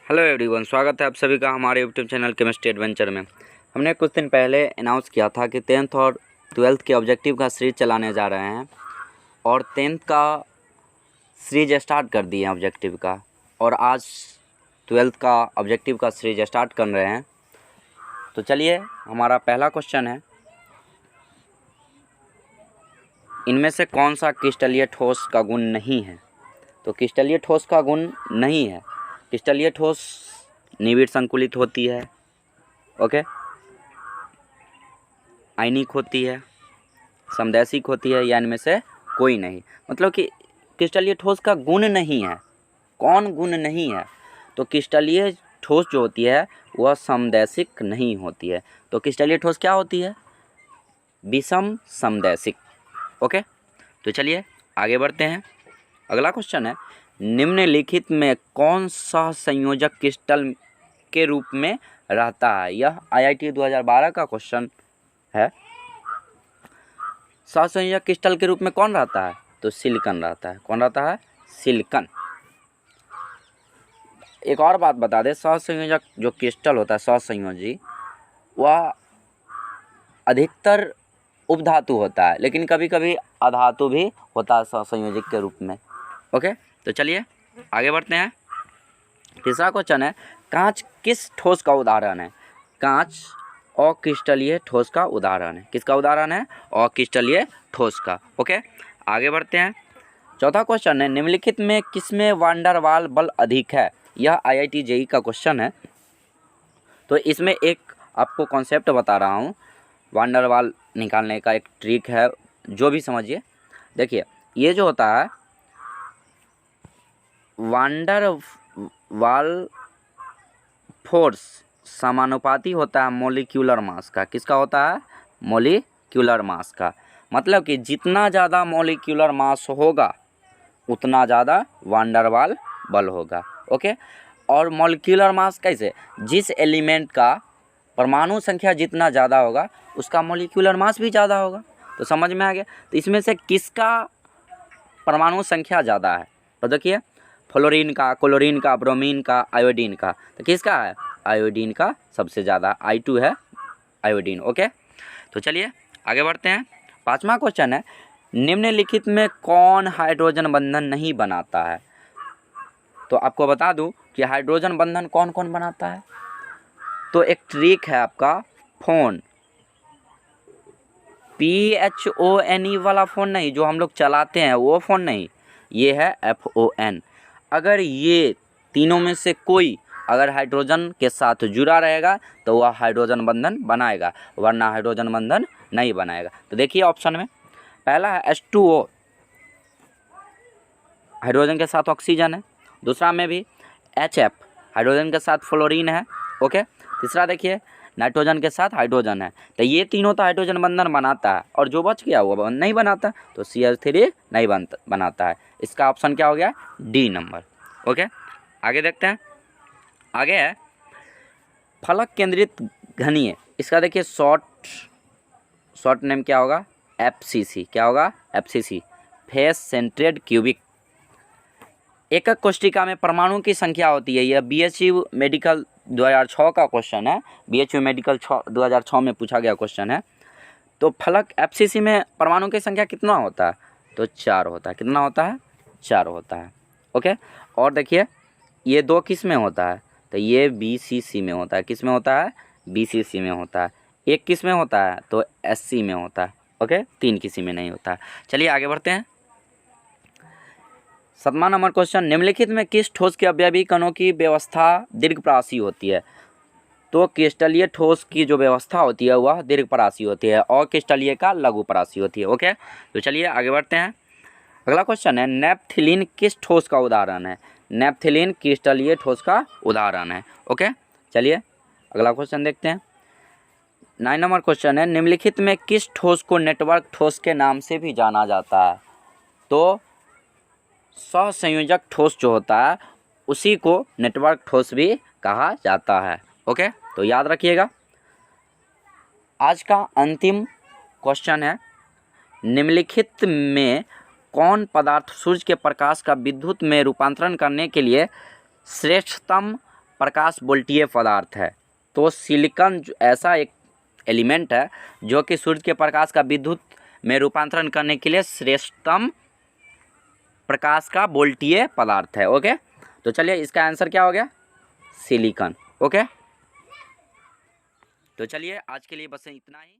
Hello everyone, स्वागत है आप सभी का हमारे यूट्यूब चैनल केमिस्ट्री एडवेंचर में। हमने कुछ दिन पहले अनाउंस किया था कि 10th और 12th के ऑब्जेक्टिव का सीरीज चलाने जा रहे हैं और 10th का सीरीज स्टार्ट कर दिए हैं ऑब्जेक्टिव का, और आज 12th का ऑब्जेक्टिव का सीरीज स्टार्ट कर रहे हैं। तो चलिए, हमारा पहला क्वेश्चन है, इनमें से कौन सा क्रिस्टलीय ठोस का गुण नहीं है? तो क्रिस्टलीय ठोस का गुण नहीं है। क्रिस्टलीय ठोस निविड़ संकुलित होती है, ओके, आयनिक होती है, समदैशिक होती है, या इनमें से कोई नहीं। मतलब कि क्रिस्टलीय ठोस का गुण नहीं है। कौन गुण नहीं है? तो क्रिस्टलीय ठोस जो होती है वह समदैशिक नहीं होती है। तो क्रिस्टलीय ठोस क्या होती है? विषम समदैशिक। ओके, तो चलिए आगे बढ़ते हैं। अगला क्वेश्चन है, निम्नलिखित में कौन सा संयोजक क्रिस्टल के रूप में रहता है? यह IIT 2012 का क्वेश्चन है। सहसंयोजक क्रिस्टल के रूप में कौन रहता है? तो सिलिकॉन रहता है। कौन रहता है? सिलिकॉन। एक और बात बता दें, सहसंयोजक जो क्रिस्टल होता है, सहसंयोजी, वह अधिकतर उपधातु होता है, लेकिन कभी कभी अधातु भी होता है सहसंयोजक के रूप में। ओके, तो चलिए आगे बढ़ते हैं। तीसरा क्वेश्चन है, कांच किस ठोस का उदाहरण है? कांच अक्रिस्टलीय ठोस का उदाहरण है। किसका उदाहरण है? अक्रिस्टलीय ठोस का। ओके, आगे बढ़ते हैं। चौथा क्वेश्चन है, निम्नलिखित में किसमें वान डेर वाल बल अधिक है? यह IIT JEE का क्वेश्चन है। तो इसमें एक आपको कॉन्सेप्ट बता रहा हूँ, वान डेर वाल निकालने का एक ट्रिक है, जो भी समझिए। देखिए, ये जो होता है वान डेर वाल फोर्स समानुपाती होता है मोलिक्यूलर मास का। किसका होता है? मोलिक्यूलर मास का। मतलब कि जितना ज़्यादा मोलिक्यूलर मास होगा उतना ज़्यादा वान डेर वाल बल होगा। ओके, और मोलिक्यूलर मास कैसे? जिस एलिमेंट का परमाणु संख्या जितना ज़्यादा होगा उसका मोलिक्यूलर मास भी ज़्यादा होगा। तो समझ में आ गया। तो इसमें से किसका परमाणु संख्या ज़्यादा है? तो देखिए, फ्लोरीन का, क्लोरीन का, ब्रोमीन का, आयोडीन का। तो किसका है? आयोडीन का सबसे ज़्यादा, I2 है आयोडीन। ओके, तो चलिए आगे बढ़ते हैं। पांचवा क्वेश्चन है, निम्नलिखित में कौन हाइड्रोजन बंधन नहीं बनाता है? तो आपको बता दूं कि हाइड्रोजन बंधन कौन कौन बनाता है। तो एक ट्रिक है आपका, फोन, PHONE वाला फ़ोन नहीं, जो हम लोग चलाते हैं वो फ़ोन नहीं, ये है FON। अगर ये तीनों में से कोई अगर हाइड्रोजन के साथ जुड़ा रहेगा तो वह हाइड्रोजन बंधन बनाएगा, वरना हाइड्रोजन बंधन नहीं बनाएगा। तो देखिए ऑप्शन में पहला है H2O, हाइड्रोजन के साथ ऑक्सीजन है। दूसरा में भी HF, हाइड्रोजन के साथ फ्लोरीन है। ओके, तीसरा देखिए नाइट्रोजन के साथ हाइड्रोजन है। तो ये तीनों तो हाइड्रोजन बंधन बनाता है, और जो बच गया वो नहीं बनाता, तो CH3 नहीं बनाता है। इसका ऑप्शन क्या हो गया? D number. ओके, आगे देखते हैं। आगे है फलक केंद्रित घनीय। इसका देखिए शॉर्ट नेम क्या होगा? FCC। क्या होगा? FCC, face centred cubic. एकक कोष्ठिका में परमाणु की संख्या होती है। यह BHU मेडिकल 2006 का क्वेश्चन है। BHU मेडिकल 2006 में पूछा गया क्वेश्चन है। तो फलक FCC में परमाणु की संख्या कितना होता है? तो 4 होता है। कितना होता है? 4 होता है। ओके, और देखिए ये 2 किस में होता है? तो ये BCC में होता है। किस में होता है? BCC में होता है। एक किस में होता है? तो SC में होता है। ओके, 3 किसी में नहीं होता है। चलिए आगे बढ़ते हैं। 7वां नंबर क्वेश्चन, निम्नलिखित में किस ठोस के अवयवी कणों की व्यवस्था दीर्घपरासी होती है? तो क्रिस्टलीय ठोस की जो व्यवस्था होती है वह दीर्घपरासी होती है, और क्रिस्टलीय का लघुपरासी होती है। ओके, तो चलिए आगे बढ़ते हैं। अगला क्वेश्चन है, नेपथिलीन किस ठोस का उदाहरण है? नेपथिलीन क्रिस्टलीय ठोस का उदाहरण है। ओके, चलिए अगला क्वेश्चन देखते हैं। 9 नंबर क्वेश्चन है, निम्नलिखित में किस ठोस को नेटवर्क ठोस के नाम से भी जाना जाता है? तो सहसंयोजक ठोस जो होता है उसी को नेटवर्क ठोस भी कहा जाता है। ओके, तो याद रखिएगा। आज का अंतिम क्वेश्चन है, निम्नलिखित में कौन पदार्थ सूर्य के प्रकाश का विद्युत में रूपांतरण करने के लिए श्रेष्ठतम प्रकाश वोल्टीय पदार्थ है। तो सिलिकॉन ऐसा एक एलिमेंट है जो कि सूर्य के प्रकाश का विद्युत में रूपांतरण करने के लिए श्रेष्ठतम प्रकाश का वोल्टीय पदार्थ है। ओके, तो चलिए इसका आंसर क्या हो गया, सिलिकॉन। ओके, तो चलिए आज के लिए बस इतना ही।